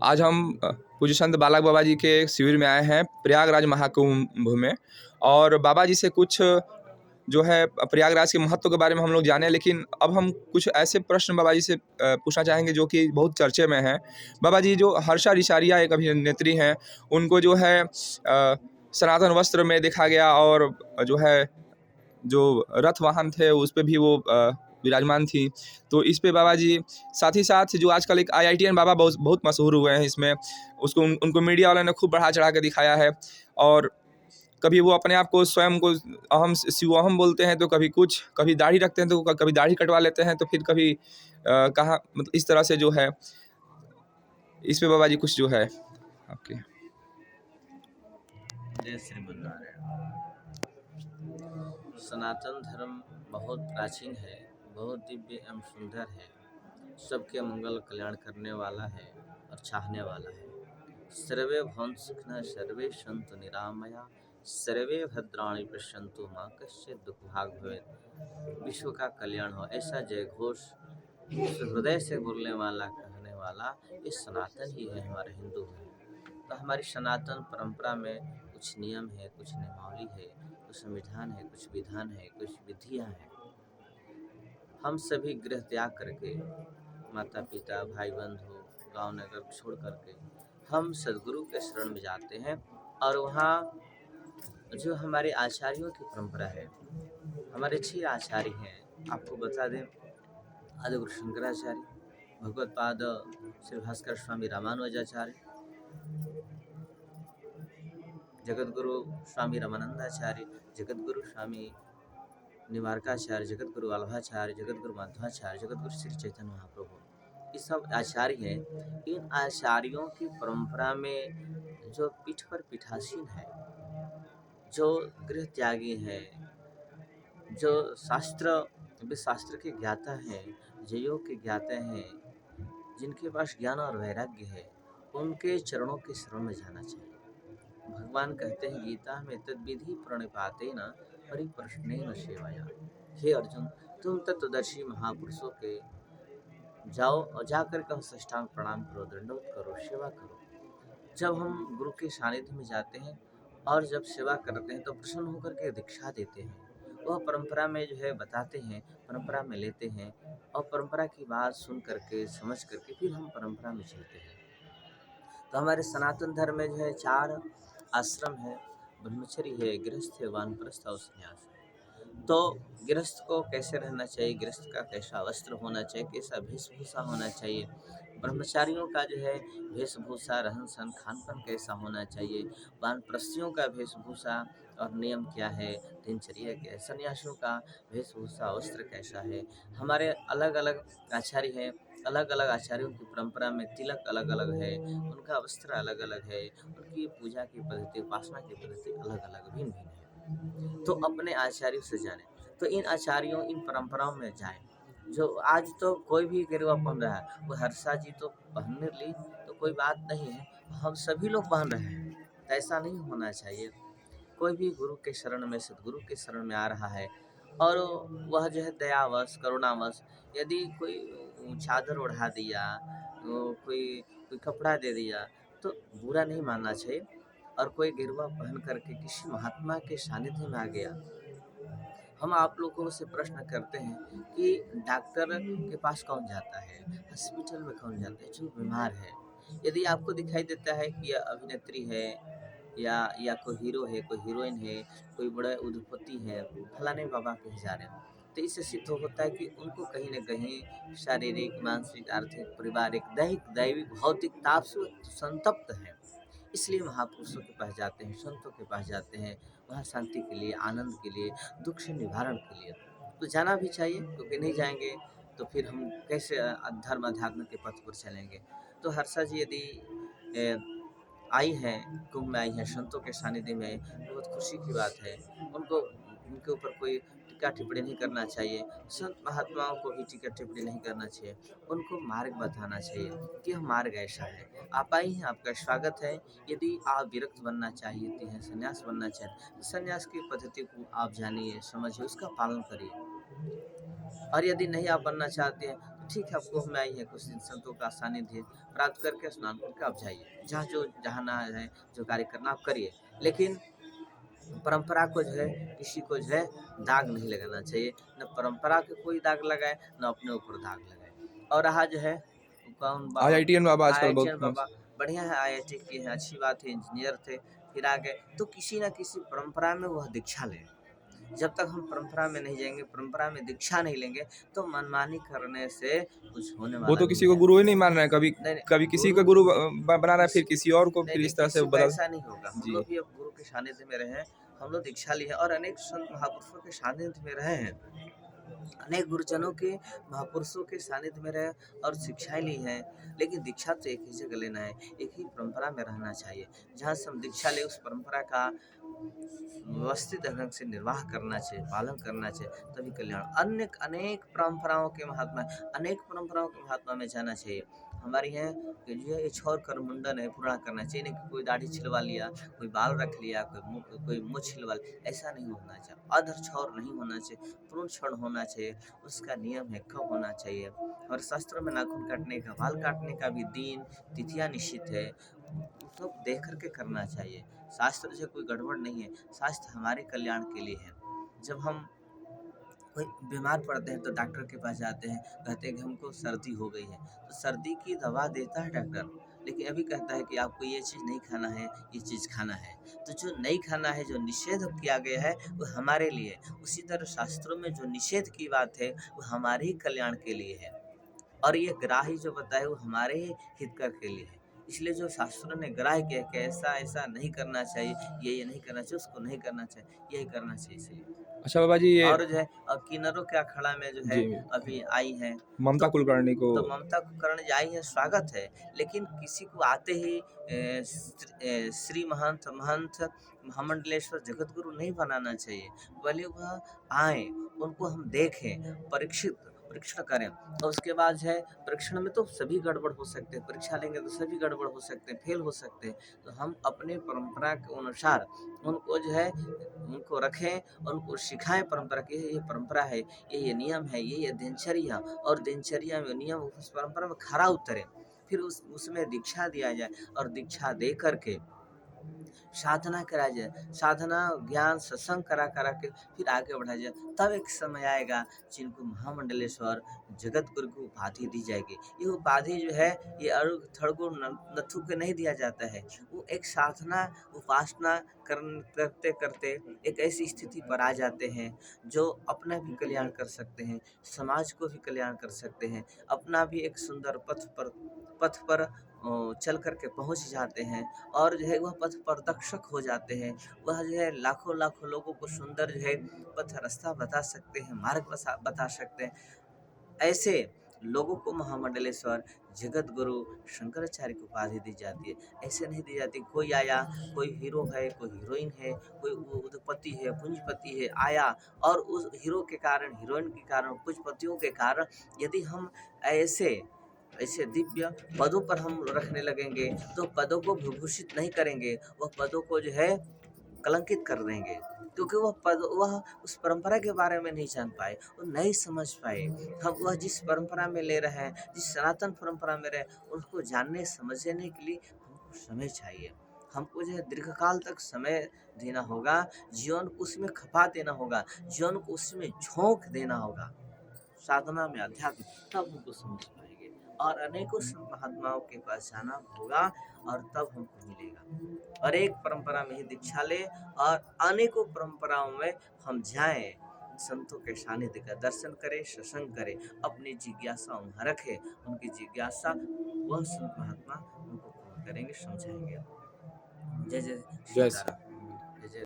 आज हम पूज्य संत बालक बाबा जी के शिविर में आए हैं प्रयागराज महाकुंभ में। और बाबा जी से कुछ जो है प्रयागराज के महत्व के बारे में हम लोग जाने, लेकिन अब हम कुछ ऐसे प्रश्न बाबा जी से पूछना चाहेंगे जो कि बहुत चर्चे में हैं। बाबा जी जो हर्षा रिशारिया एक अभिनेत्री हैं, उनको जो है सनातन वस्त्र में देखा गया, और जो है जो रथ वाहन थे उस पे भी वो विराजमान थी। तो इस पे बाबा जी, साथ ही साथ जो आजकल एक IITN बाबा बहुत बहुत मशहूर हुए हैं इसमें, उसको उनको मीडिया वालों ने खूब बढ़ा चढ़ा के दिखाया है। और कभी वो अपने आप को स्वयं को अहम शिवोहम बोलते हैं, तो कभी कुछ, कभी दाढ़ी रखते हैं तो कभी दाढ़ी कटवा लेते हैं, तो फिर कभी कहाँ मतलब इस तरह से जो है। इस पे बाबा जी कुछ जो है आपके। जय श्री बुद्धारायण। सनातन धर्म बहुत प्राचीन है, बहुत दिव्य एवं सुंदर है, सबके मंगल कल्याण करने वाला है और चाहने वाला है। सर्वे भवन्तु सुखिनः, सर्वे सन्तु निरामया, सर्वे भद्राणि पश्यन्तु मां कश्चित् दुःखभाग् भवेत्। विश्व का कल्याण हो, ऐसा जय घोष हृदय से बोलने वाला, कहने वाला ये सनातन ही है, हमारा हिंदू है। तो हमारी सनातन परंपरा में कुछ नियम है, कुछ नियमावली है, कुछ संविधान है, कुछ विधान है, कुछ विधियां हैं। हम सभी गृह त्याग करके, माता पिता भाई बंधु गांव नगर छोड़ करके हम सदगुरु के शरण में जाते हैं। और वहाँ जो हमारे आचार्यों की परंपरा है, हमारे 6 आचार्य हैं। आपको बता दें, आदिगुरु शंकराचार्य, भगवत पाद श्री भास्कर स्वामी रामानुजाचार्य, जगतगुरु स्वामी रामानंदाचार्य, जगतगुरु स्वामी निवारकाचार्य, जगतगुरु वल्लभाचार्य, जगतगुरु माध्वाचार्य, जगतगुरु श्री चैतन्य महाप्रभु, ये सब आचार्य हैं। इन आचार्यों की परंपरा में जो पीठ पर पीठासीन है, जो गृह त्यागी है, जो शास्त्र के ज्ञाता हैं, जो योग के ज्ञाता हैं, जिनके पास ज्ञान और वैराग्य है, उनके चरणों के शरण में जाना चाहिए। भगवान कहते हैं गीता में, तद्विधि प्रणिपातेन परिप्रश्नेन सेवया। हे अर्जुन, तुम तत्वदर्शी महापुरुषों के जाओ और जाकर के साष्टांग प्रणाम करो, दंडवत करो, सेवा करो। जब हम गुरु के सानिध्य में जाते हैं और जब सेवा करते हैं तो प्रसन्न होकर के दीक्षा देते हैं। वह परंपरा में जो है बताते हैं, परंपरा में लेते हैं, और परंपरा की बात सुन करके समझ करके फिर हम परंपरा में चलते हैं। तो हमारे सनातन धर्म में जो है 4 आश्रम है, ब्रह्मचर्य है, गृहस्थ है, वानप्रस्थ और संन्यास है। तो गृहस्थ को कैसे रहना चाहिए, गृहस्थ का कैसा वस्त्र होना चाहिए, कैसा वेशभूषा होना चाहिए, ब्रह्मचारियों का जो है वेशभूषा, रहन सहन, खान पान कैसा होना चाहिए, वानप्रस्थियों का वेशभूषा और नियम क्या है, दिनचर्या क्या है, सन्यासियों का वेशभूषा वस्त्र कैसा है। हमारे अलग अलग आचार्य हैं, अलग अलग आचार्यों की परंपरा में तिलक अलग अलग है, उनका वस्त्र अलग अलग है, उनकी पूजा की पद्धति, उपासना की पद्धति अलग अलग भिन्न भिन्न है। तो अपने आचार्यों से जाने, तो इन आचार्यों, इन परंपराओं में जाएं। जो आज तो कोई भी गिरवा पहन रहा है, वो हर्षा जी तो पहनने ली तो कोई बात नहीं है, हम सभी लोग पहन रहे हैं, तो ऐसा नहीं होना चाहिए। कोई भी गुरु के शरण में, सदगुरु के शरण में आ रहा है और वह जो है दयावश, करुणावश, यदि कोई चादर ओढ़ा दिया, कोई कोई कपड़ा दे दिया, तो बुरा नहीं मानना चाहिए। और कोई गिरवा पहन करके किसी महात्मा के सानिध्य में आ गया, हम आप लोगों से प्रश्न करते हैं कि डॉक्टर के पास कौन जाता है, हॉस्पिटल में कौन जाता है, जो बीमार है। यदि आपको दिखाई देता है कि यह अभिनेत्री है, या कोई हीरो है, कोई हीरोइन है, कोई बड़ा उद्योगपति है, फलाने बाबा कहीं जा रहे हैं, तो इससे सिद्ध होता है कि उनको कहीं न कहीं शारीरिक, मानसिक, आर्थिक, पारिवारिक, दैहिक, दैविक, भौतिक ताप से संतप्त है। इसलिए महापुरुषों के पास जाते हैं, संतों के पास जाते हैं, वहाँ शांति के लिए, आनंद के लिए, दुख से निवारण के लिए। तो जाना भी चाहिए, क्योंकि नहीं जाएँगे तो फिर हम कैसे धर्म अध्यात्म के पथ पर चलेंगे। तो हर्षा जी यदि आई हैं, कुंभ में आई हैं, संतों के सानिध्य में, बहुत खुशी की बात है। उनको, उनके ऊपर कोई टीका टिप्पणी नहीं करना चाहिए, संत महात्माओं को भी टीका टिप्पणी नहीं करना चाहिए, उनको मार्ग बताना चाहिए कि यह मार्ग ऐसा है। आप आई हैं, आपका स्वागत है। यदि आप विरक्त बनना चाहते हैं, सन्यास बनना चाहते हैं, तो सन्यास की पद्धति को आप जानिए, समझिए, उसका पालन करिए। और यदि नहीं आप बनना चाहते हैं, तो ठीक है, आपको में आई है कुछ दिन संतों का सानिध्य प्राप्त करके स्नान करके आप जाइए, जहाँ जो जहाँ है जो कार्य करना आप करिए, लेकिन परंपरा को जो है किसी को जो है दाग नहीं लगाना चाहिए, न परंपरा के कोई दाग लगाए न अपने ऊपर दाग लगाए। और रहा जो है कौन IITN बाबा आजकल बहुत आईआईटीएन फेमस। बाबा, बढ़िया है, आईआईटी किए हैं, अच्छी बात है, इंजीनियर थे, फिर आ गए तो किसी न किसी परंपरा में वह दीक्षा लें। जब तक हम परंपरा में नहीं जाएंगे, परंपरा में दीक्षा नहीं लेंगे, तो मनमानी करने से कुछ होने वो वाला तो नहीं किसी को है। गुरु ही नहीं मान रहे हैं, कभी नहीं नहीं, कभी किसी गुरु का गुरु बना रहा है, किसी फिर किसी और को नहीं फिर नहीं, इस तरह से किसी का बदल। ऐसा नहीं होगा। हम जी। लोग भी अब गुरु के सानिध्य में रहे हैं, हम लोग दीक्षा लिए हैं और अनेक संत महापुरुषों के सानिध्य में रहे हैं, अनेक गुरुजनों के महापुरुषों के सानिध्य में रहे और शिक्षाएं ली हैं। लेकिन दीक्षा तो एक ही जगह लेना है, एक ही परंपरा में रहना चाहिए। जहाँ से हम दीक्षा ले उस परंपरा का व्यवस्थित ढंग से निर्वाह करना चाहिए, पालन करना चाहिए, तभी कल्याण। अन्य अनेक परंपराओं के महात्मा, अनेक परंपराओं के महात्मा में जाना चाहिए। हमारे यहाँ कि जो है छौर कर मुंडन है पूरा करना चाहिए, नहीं कि कोई दाढ़ी छिलवा लिया, कोई बाल रख लिया, कोई मुँह छिलवा लिया, ऐसा नहीं होना चाहिए। अधर छौर नहीं होना चाहिए, पूर्ण क्षण होना चाहिए, उसका नियम है कब होना चाहिए। और शास्त्रों में नाखून काटने का, बाल काटने का भी दिन तिथियां निश्चित है, तो देख करके करना चाहिए। शास्त्र से कोई गड़बड़ नहीं है, शास्त्र हमारे कल्याण के लिए है। जब हम कोई बीमार पड़ते हैं तो डॉक्टर के पास जाते हैं, कहते हैं कि हमको सर्दी हो गई है, तो सर्दी की दवा देता है डॉक्टर, लेकिन अभी कहता है कि आपको ये चीज़ नहीं खाना है, ये चीज़ खाना है। तो जो नहीं खाना है, जो निषेध किया गया है, वो हमारे लिए है। उसी तरह शास्त्रों में जो निषेध की बात है वो हमारे ही कल्याण के लिए है, और ये ग्राही जो बताए वो हमारे ही हितकर के लिए है। इसलिए जो शास्त्रों ने ग्राह्य किया कि ऐसा ऐसा नहीं करना चाहिए, ये नहीं करना चाहिए, उसको नहीं करना चाहिए, यही करना चाहिए, इसलिए। अच्छा बाबा जी, ये और जो है किन्नरों के अखाड़ा में जो है जी अभी आई हैं, ममता तो कुलकर्णी को। तो ममता कुलकर्णी आई है, स्वागत है। लेकिन किसी को आते ही श्री महंत महंत महामंडलेश्वर जगत गुरु नहीं बनाना चाहिए। पहले वह आए, उनको हम देखें, परीक्षण करें, और उसके बाद जो है परीक्षण में तो सभी गड़बड़ हो सकते हैं, परीक्षा लेंगे तो सभी गड़बड़ हो सकते हैं, फेल हो सकते हैं। तो हम अपने परंपरा के अनुसार उनको जो है उनको रखें, उनको सिखाएं परंपरा की, ये परंपरा है, ये नियम है, ये दिनचर्या, और दिनचर्या में नियम उस परंपरा में खरा उतरे, फिर उसमें दीक्षा दिया जाए, और दीक्षा दे करके साधना करा जाए, साधना ज्ञान सत्संग करा के फिर आगे बढ़ाया जाए। तब एक समय आएगा जिनको महामंडलेश्वर जगत गुरु की उपाधि दी जाएगी। ये उपाधि जो है ये अरुग थड़गु नथु के नहीं दिया जाता है, वो एक साधना उपासना करते करते एक ऐसी स्थिति पर आ जाते हैं जो अपना भी कल्याण कर सकते हैं, समाज को भी कल्याण कर सकते हैं, अपना भी एक सुंदर पथ पर चल करके पहुंच जाते हैं, और जो है वह पथ प्रदर्शक हो जाते हैं। वह जो है लाखों लाखों लोगों को सुंदर जो है पथ रास्ता बता सकते हैं, मार्ग बता सकते हैं। ऐसे लोगों को महामंडलेश्वर जगत गुरु शंकराचार्य की उपाधि दी जाती है। ऐसे नहीं दी जाती कोई आया, कोई हीरो है, कोई हीरोइन है, कोई उद्योगपति है, पूंजीपति है, आया, और उस हीरो के कारण, हीरोइन के कारण, पूंजीपतियों के कारण यदि हम ऐसे ऐसे दिव्य पदों पर हम रखने लगेंगे, तो पदों को विभूषित नहीं करेंगे, वह पदों को जो है कलंकित कर देंगे, क्योंकि वह उस परंपरा के बारे में नहीं जान पाए, वो नहीं समझ पाए। हम वह जिस परंपरा में ले रहे हैं, जिस सनातन परंपरा में रहे, उसको जानने समझने के लिए हमको समय चाहिए। हमको जो है दीर्घकाल तक समय देना होगा, जीवन को उसमें खपा देना होगा, जीवन को उसमें झोंक देना होगा, साधना में, अध्यात्म, तब हमको समझ पाएंगे। और अनेकों संत महात्माओं के पास जाना होगा, और तब हमको मिलेगा। और एक परंपरा में ही दीक्षा ले, और अनेकों परंपराओं में हम जाएं, संतों के सानिध्य का दर्शन करें, सत्संग करें, अपनी जिज्ञासा वहाँ रखें, उनकी जिज्ञासा वह संत महात्मा उनको पूर्ण करेंगे, समझाएंगे। जय जय जय सीताराम।